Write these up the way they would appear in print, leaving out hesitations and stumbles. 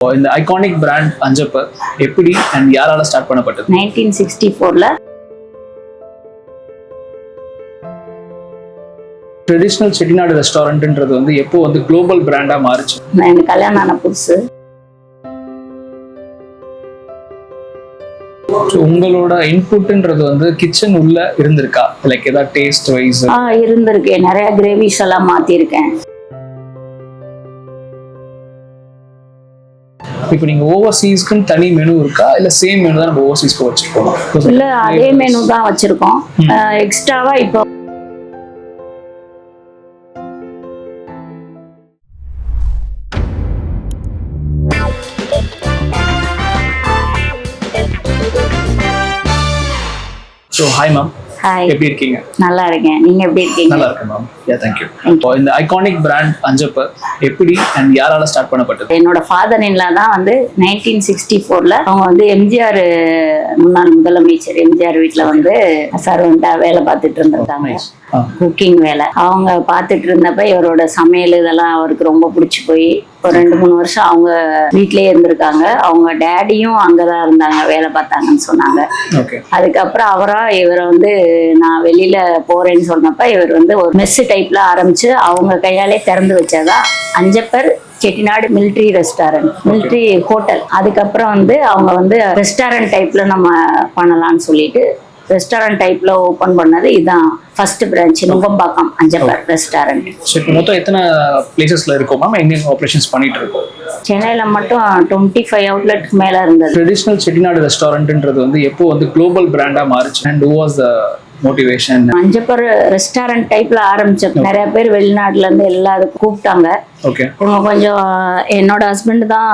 இந்த iconic brand Anjappar எப்படி and யாரால ஸ்டார்ட் பண்ணப்பட்டது? 1964ல ட்ரெடிஷ்னல் செட்டிநாடு ரெஸ்டாரண்ட்ன்றது வந்து எப்போ வந்து குளோபல் பிராண்டா மாறுச்சு? எனக்கு கல்யாணம் ஆன புதுசு. உங்களோட இன்புட்ன்றது வந்து கிச்சன் உள்ள இருந்திருக்கா? லைக் ஏதாவது டேஸ்ட் வைஸ்? இருந்திருக்கு. நிறைய கிரேவிஸ் எல்லாம் மாத்திருக்கேன். இப்போ நீங்க ஓவர்சீஸ்க்குன்னு தனி மெனு இருக்கா இல்ல சேம் மெனு தான் நம்ம ஓவர்சீஸ்க்கு வச்சிருக்கோம்? இல்ல, அதே மெனு தான் வச்சிருக்கோம். எக்ஸ்ட்ராவா இப்போ ஸோ ஹாய் மேம், ஹாய், எப்படி இருக்கீங்க? நல்லா இருக்கேன். நீங்க எப்படி இருக்கீங்க? நல்லா இருக்கேன் மேம். தேங்க்யூ. இந்த ஐகானிக் பிராண்ட் அஞ்சப்பர் எப்படி அண்ட் யாரால ஸ்டார்ட் பண்ணப்பட்டது? என்னோட ஃபாதர் இன்லா தான் வந்து 1964ல அவங்க வந்து எம்ஜிஆர் முன்னாள் முதலமைச்சர் எம்ஜிஆர் வீட்டுல வந்து சர்வெண்டா வேலை பார்த்துட்டு இருந்திருக்காங்க. குக்கிங் வேலை அவங்க பார்த்துட்டு இருந்தப்ப இவரோட சமையல் இதெல்லாம் அவருக்கு ரொம்ப பிடிச்சி போய் ஒரு 2-3 வருஷம் அவங்க வீட்லயே இருந்திருக்காங்க. அவங்க டேடியும் அங்கதான் இருந்தாங்க, வேலை பார்த்தாங்கன்னு சொன்னாங்க. அதுக்கப்புறம் இவரை வந்து நான் வெளியில போறேன்னு சொன்னப்ப இவர் வந்து ஒரு மெஸ் டைப்ல ஆரம்பிச்சு அவங்க கையாலே திறந்து வச்சதா Anjappar Chettinad military restaurant, military hotel. அதுக்கப்புறம் வந்து அவங்க வந்து ரெஸ்டாரண்ட் டைப்ல நம்ம பண்ணலாம்னு சொல்லிட்டு ரெஸ்டாரண்ட் டைப்ல ஓபன் பண்ணது இதுதான் first branch, Nungambakkam Anjappar restaurant. இப்போ மொத்தம் எத்தனை பிளேசஸ்ல இருக்கோம் மேம்? எங்க ஆபரேஷன்ஸ் பண்ணிட்டு இருக்கோம்? சென்னையில மட்டும் 25 அவுட்லெட்க்கு மேல இருந்தது. ட்ரெடிஷ்னல் செட்டிநாடு ரெஸ்டாரண்ட்ன்றது வந்து எப்போ வந்து குளோபல் பிராண்டா மாறுச்சு and who was the motivation? Anjappar restaurant டைப்ல ஆரம்பிச்ச நிறைய பேர் வெளிநாட்டுல இருந்து எல்லாருக்கும் கூப்பிட்டாங்க. இவங்க கொஞ்சம் என்னோட ஹஸ்பண்ட் தான்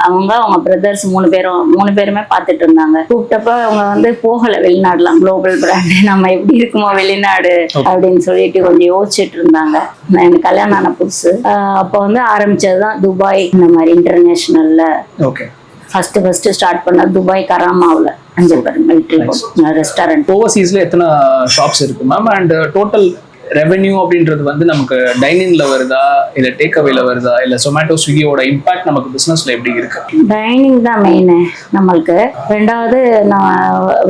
அவங்க பிரதர்ஸ் 3 பேருமே பார்த்துட்டு இருந்தாங்க. கூப்பிட்டப்ப அவங்க வந்து போகல வெளிநாடுலாம், குளோபல் பிராண்ட் நம்ம எப்படி இருக்குமோ வெளிநாடு அப்படின்னு சொல்லிட்டு கொஞ்சம் யோசிச்சுட்டு இருந்தாங்க. எனக்கு கல்யாணம் ஆன புதுசு. அப்போ வந்து ஆரம்பிச்சதுதான் துபாய், இந்த மாதிரி இன்டர்நேஷனல்ல ஃபர்ஸ்ட் ஸ்டார்ட் பண்ண துபாய் கராமாவில் அஞ்சப்பர் மிலிட்ரி ரெஸ்டாரண்ட். ஓவர்சீஸ்ல எத்தனை ஷாப்ஸ் இருக்கு மேம்? அண்ட் டோட்டல் ரெவென்யூ அப்படின்றது வந்து நமக்கு டைனிங்ல வருதா இல்ல டேக் அவேல வருதா இல்ல சொமேட்டோ ஸ்விக்கியோட இம்பாக்ட் நமக்கு பிசினஸ்ல எப்படி இருக்கு? டைனிங் தான் மெயின் நம்மளுக்கு. ரெண்டாவது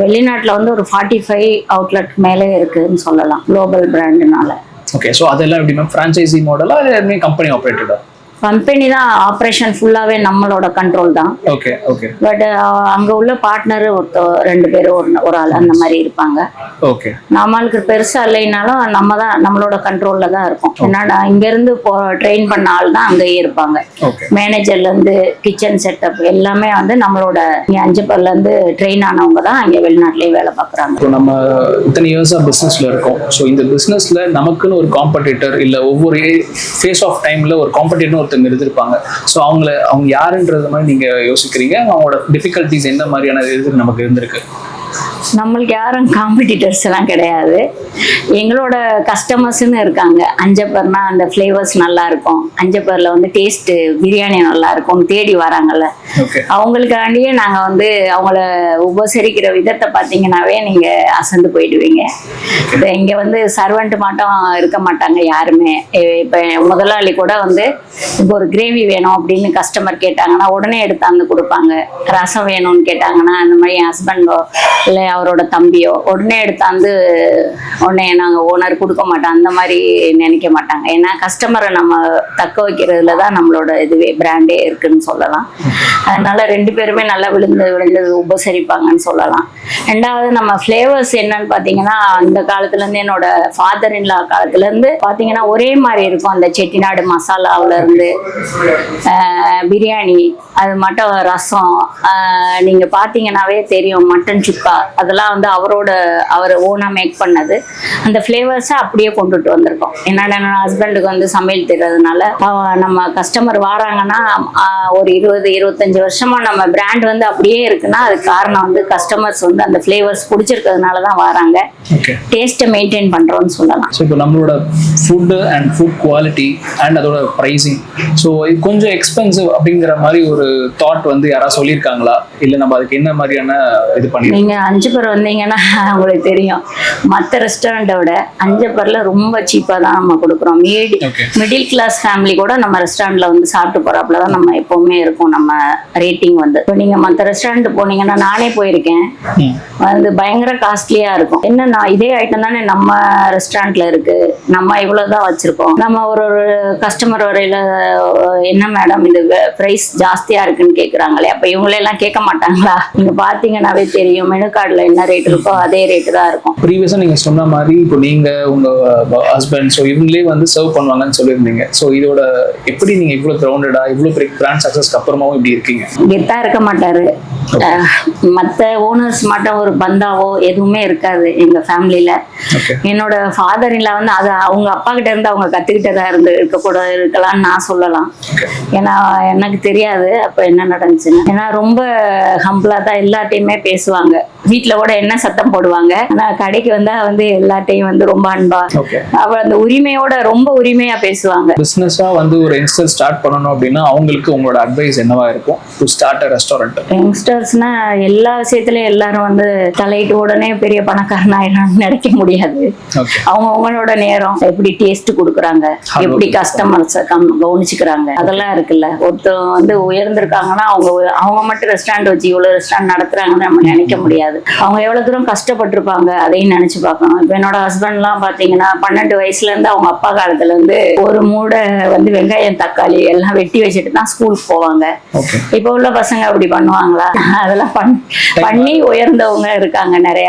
வெளிநாட்டுல வந்து ஒரு 45 அவுட்லெட் மேலே இருக்குன்னு சொல்லலாம் குளோபல் பிராண்டுனால. ஓகே, ஸோ அதெல்லாம் எப்படி மேம்? ஃப்ரான்ச்சைசி மாடலா இல்லை கம்பெனி ஆப்ரேட்டடா? கம்பெனி தான், ஆப்ரேஷன் ஃபுல்லாவே நம்மளோட கண்ட்ரோல் தான். Okay okay. பட் அங்க உள்ள பார்ட்னர் 2 பேர் ஒரு ஆள் அந்த மாதிரி இருப்பாங்க. ஓகே. நம்மளுக்கு பெருசா இல்லைனாலும் நம்மளோட கண்ட்ரோல்ல தான் இருக்கும். ஏன்னா இங்க இருந்து ட்ரெயின் பண்ண ஆள் தான் அங்கேயே இருப்பாங்க. மேனேஜர்ல இருந்து கிச்சன் செட்டப் எல்லாமே வந்து நம்மளோட அஞ்சப்பர்ல இருந்து ட்ரெயின் ஆனவங்க தான் அங்க வெளிநாட்டுலயே வேலை பார்க்குறாங்க. நம்ம இத்தனை இயர்ஸா பிசினஸ்ல இருக்கோம். ஸோ இந்த பிசினஸ்ல நமக்குன்னு ஒரு காம்படிட்டர் இல்ல ஒவ்வொரு ஃபேஸ் ஆஃப் டைம்ல ஒரு காம்படிட்டர் இருந்திருப்பாங்க. ஸோ அவங்க யாருன்றது மாதிரி நீங்க யோசிக்கிறீங்க? அவங்களோட டிஃபிகல்டிஸ் என்ன மாதிரியான இது நமக்கு இருந்திருக்கு? நம்மளுக்கு யாரும் காம்படிட்டர்ஸ் எல்லாம் கிடையாது. எங்களோட கஸ்டமர்ஸ்ன்னு இருக்காங்க. அஞ்சப்பர்னா அந்த ஃப்ளேவர்ஸ் நல்லா இருக்கும், அஞ்சப்பர்ல வந்து டேஸ்ட் பிரியாணி நல்லா இருக்கும் தேடி வராங்கல்ல, அவங்களுக்காண்டியே நாங்க வந்து அவங்கள உபசரிக்கிற விதத்தை பார்த்தீங்கன்னாவே நீங்க அசந்து போயிடுவீங்க. இங்க வந்து சர்வெண்ட் மட்டும் இருக்க மாட்டாங்க யாருமே. இப்ப முதலாளி கூட வந்து இப்போ ஒரு கிரேவி வேணும் அப்படின்னு கஸ்டமர் கேட்டாங்கன்னா உடனே எடுத்தாந்து கொடுப்பாங்க. ரசம் வேணும்னு கேட்டாங்கன்னா அந்த மாதிரி என் ஹஸ்பண்டோ இல்லை அவரோட தம்பியோ உடனே எடுத்தாந்து உடனே நாங்கள் ஓனர் கொடுக்க மாட்டோம் அந்த மாதிரி நினைக்க மாட்டாங்க. ஏன்னா கஸ்டமரை நம்ம தக்க வைக்கிறதுல தான் நம்மளோட இதுவே பிராண்டே இருக்குன்னு சொல்லலாம். அதனால 2 பேருமே நல்லா விழுந்து உபசரிப்பாங்கன்னு சொல்லலாம். ரெண்டாவது நம்ம ஃப்ளேவர்ஸ் என்னன்னு பார்த்தீங்கன்னா அந்த காலத்துலேருந்து என்னோட ஃபாதர் இன்லா காலத்துலேருந்து பார்த்தீங்கன்னா ஒரே மாதிரி இருக்கும். அந்த செட்டிநாடு மசாலாவில் இருந்து பிரியாணி, அது மட்டும் ரசம், நீங்கள் பார்த்தீங்கன்னாவே தெரியும் மட்டன் சுக்கா, அதெல்லாம் வந்து அவர் ஓனா மேக் பண்ணது. அந்த ஃப்ளேவர்ஸை அப்படியே கொண்டுட்டு வந்திருக்கோம். என்னோட ஹஸ்பண்டுக்கு வந்து சமையல் தெரிறதுனால நம்ம கஸ்டமர் வராங்கன்னா ஒரு 20-25 வருஷமா நம்ம பிராண்ட் வந்து அப்படியே இருக்குன்னா அதுக்கு காரணம் வந்து கஸ்டமர்ஸ் வந்து வந்து அந்த ஃப்ளேவர்ஸ் பிடிச்சிருக்கிறதுனால தான் வராங்க. ஓகே. டேஸ்ட்டை மெயின்டைன் பண்ணுறோன்னு சொல்லலாம். ஸோ இப்போ நம்மளோட food and food quality and அதோட ப்ரைஸிங், ஸோ இது கொஞ்சம் எக்ஸ்பென்சிவ் அப்படிங்கிற மாதிரி ஒரு தாட் வந்து யாராவது சொல்லியிருக்காங்களா, இல்லை நம்ம அதுக்கு என்ன மாதிரியான இது பண்ணி? நீங்கள் அஞ்சப்பர் வந்தீங்கன்னா உங்களுக்கு தெரியும், மற்ற ரெஸ்டாரண்ட்டை விட அஞ்சப்பரில் ரொம்ப சீப்பாக தான் நம்ம கொடுக்குறோம். மிடில் கிளாஸ் ஃபேமிலி கூட நம்ம ரெஸ்டாரண்ட்ல வந்து சாப்பிட்டு போறாப்புல தான் நம்ம எப்பவுமே இருக்கும் நம்ம ரேட்டிங் வந்து. இப்போ நீங்கள் மற்ற ரெஸ்டாரண்ட் போனீங்கன்னா, நானே போயிருக்கேன், வந்து பயங்கர காஸ்ட்லியாக இருக்கும். என்னன்னா இதே ஐட்டம் தானே நம்ம ரெஸ்டாரண்ட்ல இருக்கு, நம்ம இவ்வளோதான் வச்சிருக்கோம். நம்ம ஒரு கஸ்டமர் வரையில என்ன மேடம் இது ப்ரைஸ் ஜாஸ்தியா இருக்குன்னு கேட்குறாங்களே, அப்போ இவங்களெல்லாம் கேட்க மாட்டாங்களா? நீங்க பார்த்தீங்கன்னாவே தெரியும், மெனு கார்டில் என்ன ரேட் இருக்கோ அதே ரேட்டு தான் இருக்கும். ப்ரீவியஸாக நீங்கள் சொன்ன மாதிரி இப்போ நீங்கள் உங்கள் ஹஸ்பண்ட் ஸோ இவங்களே வந்து சர்வ் பண்ணுவாங்கன்னு சொல்லியிருந்தீங்க. ஸோ இதோட எப்படி நீங்கள் இவ்வளோ கிரவுண்டடா இவ்வளோ பெரிய பிராண்ட் சக்ஸஸ்க்கு அப்புறமாவும் இப்படி இருக்கீங்க? கெத்தா இருக்க மாட்டாரு. மற்ற ஓனர்ஸ் மட்டும் ஒரு பந்தாவோ எதுவுமே இருக்காது எங்க ஃபேமிலியில. என்னோட ஃபாதர் இல்ல வந்து அது அவங்க அப்பா கிட்ட இருந்து அவங்க கத்துக்கிட்டதா இருக்கலாம்னு நான் சொல்லலாம். ஏன்னா எனக்கு தெரியாது அப்ப என்ன நடந்துச்சுன்னு. ஏன்னா ரொம்ப ஹம்பிளா தான் எல்லாத்தையுமே பேசுவாங்க. வீட்டுல கூட என்ன சத்தம் போடுவாங்க, ஆனா கடைக்கு வந்தா வந்து எல்லாத்தையும் வந்து ரொம்ப அன்பா அவ அந்த உரிமையோட ரொம்ப உரிமையா பேசுவாங்க. பிசினஸா வந்து ஒரு யங்ஸ்டர் ஸ்டார்ட் பண்ணணும் அப்படின்னா அவங்களுக்கு உங்களோட அட்வைஸ் என்னவா இருக்கும் டு ஸ்டார்ட் அ ரெஸ்டாரண்ட்? யங்ஸ்டர்ஸ்னா எல்லா விஷயத்துலயும் எல்லாரும் வந்து தலையிட்டு உடனே பெரிய பணக்காரன் ஆயிடணும்னு நினைக்க முடியாது. அவங்களோட நேரம் எப்படி டேஸ்ட் கொடுக்குறாங்க, எப்படி கஸ்டமர்ஸை கவனிச்சுக்கிறாங்க, அதெல்லாம் இருக்குல்ல. ஒருத்தர் வந்து உயர்ந்திருக்காங்கன்னா அவங்க மட்டும் ரெஸ்டாரண்ட் வச்சு இவ்வளவு ரெஸ்டாரண்ட் நடத்துறாங்கன்னு நம்ம நினைக்க முடியாது. அவங்க எவ்வளவு தூரம் கஷ்டப்பட்டிருப்பாங்க அதையும் நினைச்சு பார்க்கணும். இப்ப என்னோட ஹஸ்பண்ட்லாம் பாத்தீங்கன்னா 12 வயசுல இருந்து அவங்க அப்பா காலத்துல இருந்து ஒரு மூடை வந்து வெங்காயம் தக்காளி எல்லாம் வெட்டி வச்சுட்டு தான் ஸ்கூலுக்கு போவாங்க. இப்ப உள்ள பசங்க அப்படி பண்ணுவாங்களா? அதெல்லாம் பண்ணி உயர்ந்தவங்க இருக்காங்க நிறைய.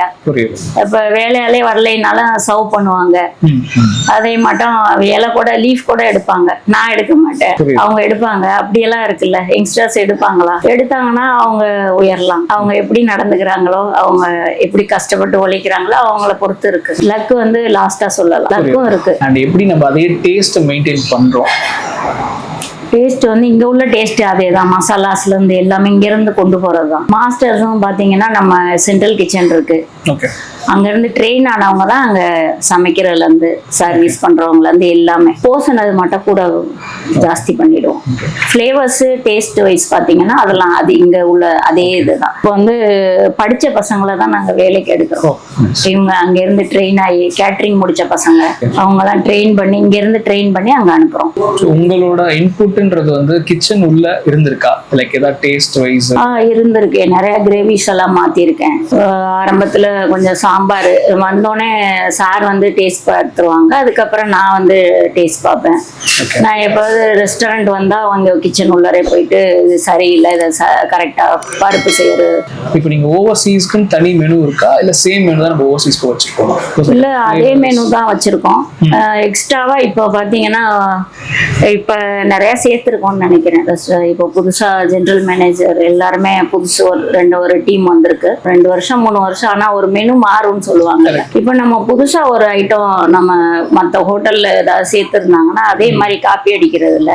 இப்ப வேலையாலே வரலைனாலும் சர்வ் பண்ணுவாங்க. அதை மட்டும் இலை கூட லீஃப் கூட எடுப்பாங்க, நான் எடுக்க மாட்டேன், அவங்க எடுப்பாங்க. அப்படியெல்லாம் இருக்குல்ல. யங்ஸ்டர்ஸ் எடுப்பாங்களா? எடுத்தாங்கன்னா அவங்க உயரலாம். அவங்க எப்படி நடந்துக்கிறாங்களோ, அவங்க எப்படி கஷ்டப்பட்டு உழைக்கிறாங்களோ அவங்கள பொறுத்து இருக்கு. லக் வந்து லாஸ்டா சொல்லலாம், லக்கும் இருக்கு. அண்ட் எப்படி நம்ம அதே டேஸ்ட் மெயின்டைன் பண்றோம்? டேஸ்ட் வந்து இங்க உள்ள டேஸ்ட் அதே தான். மசாலாஸ்ல இருந்து எல்லாமே இங்க இருந்து கொண்டு போறதுதான். மாஸ்டர்ஸும் பாத்தீங்கன்னா நம்ம சென்ட்ரல் கிச்சன் இருக்கு, அங்க இருந்து ட்ரெயின் ஆனவங்க தான் அங்க சமைக்கிறதுல இருந்து சர்வீஸ் பண்றவங்கல இருந்து எல்லாமே. போர்ஷன் அது மட்டும் கூட ஜாஸ்தி பண்ணிடுவோம். ஃப்ளேவர்ஸ் டேஸ்ட் வைஸ் பாத்தீங்கன்னா அதெல்லாம் அது இங்க உள்ள அதே இதுதான். இப்போ வந்து படிச்ச பசங்களை தான் நாங்க வேலைக்கு எடுக்கிறோம். இவங்க அங்க இருந்து ட்ரெயின் ஆகி கேட்டரிங் முடிச்ச பசங்க அவங்க எல்லாம் ட்ரெயின் பண்ணி இங்க இருந்து ட்ரெயின் பண்ணி அங்க அனுப்புறோம். உங்களோட இன்புட்ன்றது வந்து கிச்சன் உள்ள இருந்திருக்கா? லைக் ஏதாவது டேஸ்ட் வைஸ் இருந்திருக்கு. நிறைய கிரேவிஸ் எல்லாம் மாத்திருக்கேன். ஆரம்பத்துல கொஞ்சம் சாம்பார் வந்தோடனே சார் வந்து டேஸ்ட் பார்த்துருவாங்க, அதுக்கப்புறம் நான் வந்து டேஸ்ட் பார்ப்பேன். நான் எப்போது ரெஸ்டாரண்ட் வந்தா அவங்க கிச்சன் உள்ளரே போயிட்டு இது சரியில்லை, இதை கரெக்டா பருப்பு செய்யறது. இப்போ நீங்க ஓவர்சீஸ்க்கு தனி மெனு இருக்கா, இல்ல சேம் மெனு தான் நம்ம ஓவர்சீஸ்க்கு வச்சிருக்கோம்? இல்ல அதே மெனு தான் வச்சிருக்கோம். எக்ஸ்ட்ராவா இப்போ பாத்தீங்கன்னா இப்ப நிறைய சேர்த்துருக்கோம்னு நினைக்கிறேன். இப்போ புதுசா ஜெனரல் மேனேஜர் எல்லாருமே புதுசு ஒரு டீம் வந்திருக்கு. 2 வருஷம் 3 வருஷம் ஆனா ஒரு மெனு மாறும்னு சொல்லுவாங்க. இப்ப நம்ம புதுசா ஒரு ஐட்டம் நம்ம மத்த ஹோட்டல்ல ஏதாவது சேர்த்திருந்தாங்கன்னா அதே மாதிரி காப்பி அடிக்கிறது இல்ல.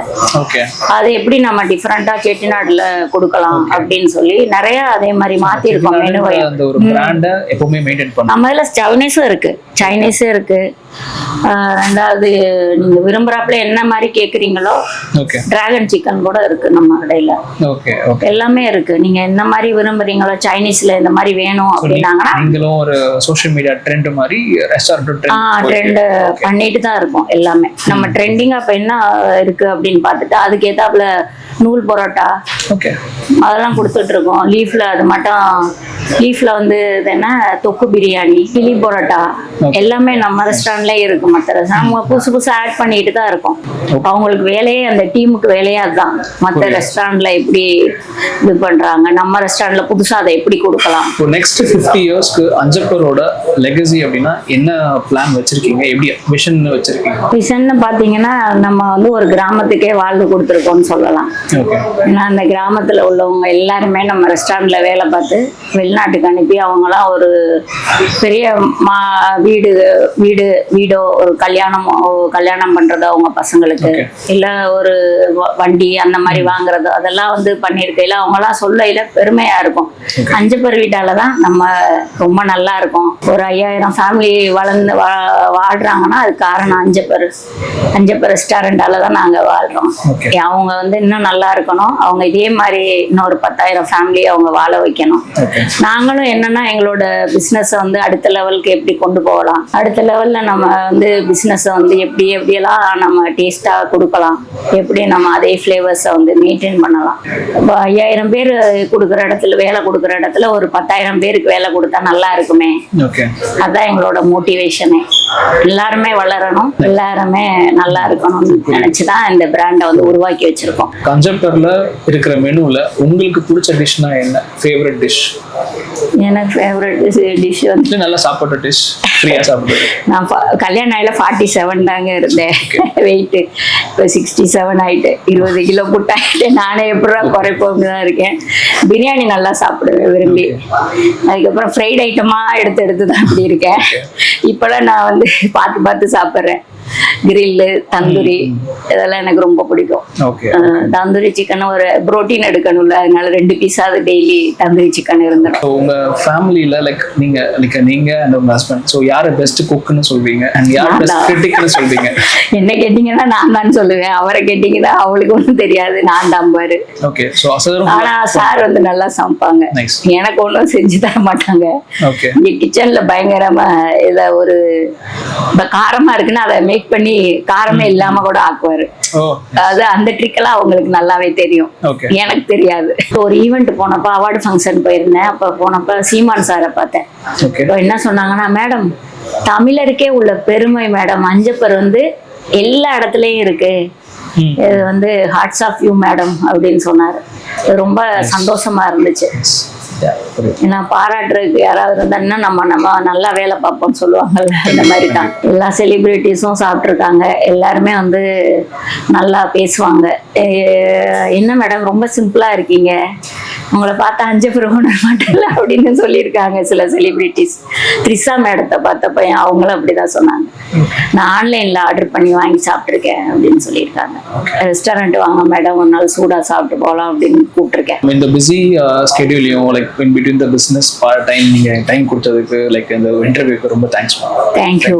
அது எப்படி நம்ம டிஃபரெண்டா செட்டிநாடுல கொடுக்கலாம் அப்படின்னு சொல்லி நிறைய அதே மாதிரி மாத்தி இருக்கோம் மெனுவை. நம்ம இதுல சைனீஸும் இருக்கு. ரெண்டாவது நீங்க விரும்புறாப்புல என்ன மாதிரி கேக்குறீங்களோ டிராகன் சிக்கன் கூட இருக்கு நம்ம கடையில. எல்லாமே இருக்கு. நீங்க என்ன மாதிரி விரும்புறீங்களோ, சைனீஸ்ல இந்த மாதிரி வேணும் அப்படின்னாங்கன்னா நீங்களும் ஒரு சோஷியல் மீடியா ட்ரெண்ட் மாதிரி ரெஸ்டாரண்ட் ட்ரெண்ட் பண்ணிட்டு தான் இருக்கோம். எல்லாமே நம்ம ட்ரெண்டிங்கா இப்ப என்ன இருக்கு அப்படின்னு பார்த்துட்டு அதுக்கு ஏத்தாப்புல நூல் பரோட்டா அதெல்லாம் கொடுத்துட்டு இருக்கோம். லீஃப்ல அது மட்டும் லீஃப்ல வந்து என்ன தொக்கு பிரியாணி, கிளி பரோட்டா எல்லாமே நம்ம ரெஸ்டாரண்ட்ல இருக்கு. மற்ற நம்ம புதுசு புதுசு ஆட் பண்ணிட்டு தான் இருக்கோம். அவங்களுக்கு வேலையே அந்த டீமுக்கு வேலையே அதுதான். மற்ற ரெஸ்டாரண்ட்ல எப்படி இது பண்றாங்க, நம்ம ரெஸ்டாரண்ட்ல புதுசா அதை எப்படி கொடுக்கலாம். நெக்ஸ்ட் 50 இயர்ஸ்க்கு அஞ்சப்பரோட லெகசி அப்படின்னா என்ன பிளான் வச்சிருக்கீங்க, எப்படி விஷன் வச்சிருக்கீங்க? விஷன் பாத்தீங்கன்னா நம்ம வந்து ஒரு கிராமத்துக்கே வாழ்ந்து கொடுத்துருக்கோம்னு சொல்லலாம். ஏன்னா அந்த கிராமத்துல உள்ளவங்க எல்லாருமே நம்ம ரெஸ்டாரண்ட்ல வேலை பார்த்து வெளிநாட்டுக்கு அனுப்பி அவங்களாம் ஒரு பெரிய வீடோ ஒரு கல்யாணம் பண்றதோ அவங்க பசங்களுக்கு இல்ல ஒரு வண்டி அந்த மாதிரி வாங்குறதோ அதெல்லாம் வந்து பண்ணிருக்கையில அவங்கலாம் சொல்லையில பெருமையா இருக்கும். அஞ்சப்பர் வீட்டாலதான் நம்ம ரொம்ப நல்லா இருக்கும். ஒரு 5000 ஃபேமிலி வளர்ந்து வாழ்றாங்கன்னா அது காரணம் அஞ்சப்பர் ரெஸ்டாரண்டால தான் நாங்க வாழ்றோம். அவங்க வந்து இன்னும் நல்லா இருக்கணும். அவங்க இதே மாதிரி இன்னொரு 10,000 ஃபேமிலி அவங்க வாழ வைக்கணும். நாங்களும் என்னன்னா எங்களோட பிசினஸ் வந்து அடுத்த லெவலுக்கு எப்படி கொண்டு போகலாம், அடுத்த லெவல்ல நம்ம வந்து பிசினஸ் வந்து எப்படியெல்லாம் நம்ம டேஸ்டா கொடுக்கலாம், எப்படி நம்ம அதே ஃபிளேவர்ஸை வந்து மெயின்டைன் பண்ணலாம். இப்போ 5000 பேர் கொடுக்குற இடத்துல வேலை கொடுக்குற இடத்துல ஒரு 10,000 பேருக்கு வேலை கொடுத்தா நல்லா இருக்குமே. அதான் எங்களோட மோட்டிவேஷனே. எல்லாருமே வளரணும், எல்லாருமே நல்லா இருக்கணும்னு நினைச்சுதான் இந்த பிராண்டை வந்து உருவாக்கி வச்சிருக்கோம். அஞ்சப்பர்ல இருக்கிற மெனுல உங்களுக்கு பிடிச்ச டிஷ்னா என்ன? Favourite dish? எனக்கு ஃபேவரட் டிஷ் வந்து நல்லா சாப்பிட்ட டிஷ், ஃப்ரீயா சாப்பிடுறது. நான் கல்யாணம் ஆயில 47 தாங்க இருந்தேன் வெயிட். இப்போ 67 ஆயிட்டு, 20 கிலோ புட்டாயிட்டு. நானே எப்படா குறைப்போம்னு தான் இருக்கேன். பிரியாணி நல்லா சாப்பிடுவேன் விரும்பி. அதுக்கப்புறம் ஃப்ரைட் ஐட்டமா எடுத்து தான் அப்படி இருக்கேன். இப்பெல்லாம் நான் வந்து பார்த்து சாப்பிட்றேன். கிரில்லு, தந்தூரி இதெல்லாம் எனக்கு ரொம்ப பிடிக்கும். தந்தூரி சிக்கன் ஒரு புரோட்டீன் எடுக்கணும்ல, அதனால 2 பீஸாவது டெய்லி தந்தூரி சிக்கன் இருந்துடும். உங்க ஃபேமிலில நீங்க அண்ட் உங்க ஹஸ்பண்ட், சோ யாரை பெஸ்ட் குக்னு சொல்வீங்க அண்ட் யார் பெஸ்ட் கிரிட்டிக்னு சொல்வீங்க? என்ன கேட்டீங்கன்னா நான் தான் சொல்லுவேன். அவரை கேட்டீங்கன்னா அவளுக்கு ஒன்றும் தெரியாது, நான் தான் பாரு. ஓகே, சோ ஆனா சார் வந்து நல்லா சமைப்பாங்க. எனக்கு ஒன்றும் செஞ்சு தர மாட்டாங்க. இங்க கிச்சன்ல பயங்கரமா இத ஒரு காரமா இருக்குன்னா அதை மேக் பண்ணி காரமே இல்லாம கூட ஆக்குவாரு. அதாவது அந்த ட்ரிக் எல்லாம் அவங்களுக்கு நல்லாவே தெரியும், எனக்கு தெரியாது. ஒரு ஈவெண்ட் போனப்ப, அவார்டு ஃபங்க்ஷன் போயிருந்தேன். அப்ப போனப்ப சீமான் சாரை பார்த்தேன். என்ன சொன்னாங்கன்னா, மேடம் தமிழருக்கே உள்ள பெருமை மேடம், அஞ்சப்பர் வந்து எல்லா இடத்துலயும் இருக்கு, இது வந்து ஹார்ட்ஸ் ஆஃப் யூ மேடம் அப்படின்னு சொன்னாரு. ரொம்ப சந்தோஷமா இருந்துச்சு. நான் பாராட்டுறதுக்கு யாராவது இருந்தாங்கன்னா நம்ம நல்லா வேலை பார்ப்போம்னு சொல்லுவாங்கல்ல, அந்த மாதிரி தான். எல்லா செலிபிரிட்டிஸும் சாப்பிட்ருக்காங்க. எல்லாருமே வந்து நல்லா பேசுவாங்க. என்ன மேடம் ரொம்ப சிம்பிளா இருக்கீங்க, உங்களை பார்த்தா அஞ்சப்பர் உணர மாட்டேங்கல அப்படின்னு சொல்லியிருக்காங்க சில செலிபிரிட்டிஸ். த்ரிஷா மேடத்தை பார்த்தப்ப அவங்களும் அப்படிதான் சொன்னாங்க. நான் ஆன்லைன்ல ஆர்டர் பண்ணி வாங்கி சாப்பிட்ருக்கேன் அப்படின்னு சொல்லியிருக்காங்க. ரெஸ்டாரண்ட் வாங்க மேடம், ஒரு நாள் சூடா சாப்பிட்டு போகலாம் அப்படின்னு கூப்பிட்டுருக்கேன். இந்த பிஸி ஸ்கெடியூலையும் like in between the business part time நீங்க டைம் கொடுத்ததுக்கு, லைக் இந்த இன்டர்வியூக்கு ரொம்ப தேங்க்ஸ். தேங்க்யூ.